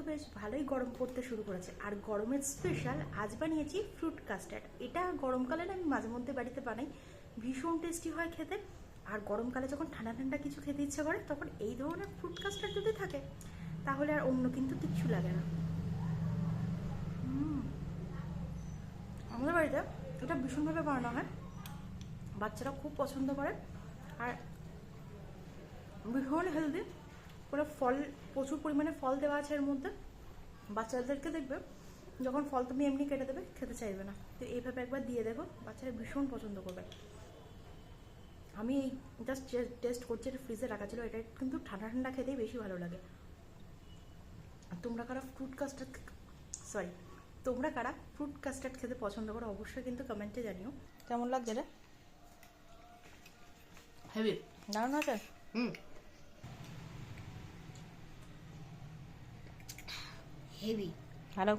বেশ ভালোই গরম পড়তে শুরু করেছে, আর গরমের স্পেশাল আজ বানিয়েছি ফ্রুট কাস্টার্ড। এটা গরমকালে না আমি মাঝে মধ্যে বাড়িতে বানাই, ভীষণ টেস্টি হয় খেতে। আর গরমকালে যখন ঠান্ডা ঠান্ডা কিছু খেতে ইচ্ছা করে তখন এই ধরনের ফ্রুট কাস্টার্ড যদি থাকে তাহলে আর অন্য কিন্তু কিচ্ছু লাগে না। আমাদের বাড়িতে এটা ভীষণভাবে বানানো হয়, বাচ্চারা খুব পছন্দ করে। আর ভীষণ হেলদি, কোনো ফল, প্রচুর পরিমাণে ফল দেওয়া আছে এর মধ্যে। বাচ্চাদেরকে দেখবে যখন ফল তুমি এমনি কেটে দেবে খেতে চাইবে না, তো এইভাবে একবার দিয়ে দেখো, বাচ্চারা ভীষণ পছন্দ করবে। আমি এই জাস্ট টেস্ট করছি, এটা ফ্রিজে রাখা ছিল, এটা কিন্তু ঠান্ডা ঠান্ডা খেতেই বেশি ভালো লাগে। আর তোমরা কারা ফ্রুট কাস্টার্ড, সরি, তোমরা কারা ফ্রুট কাস্টার্ড খেতে পছন্দ করো অবশ্যই কিন্তু কমেন্টে জানিও। কেমন লাগছে রে? হেভি, দারুণ আছে। হেভি। হ্যালো।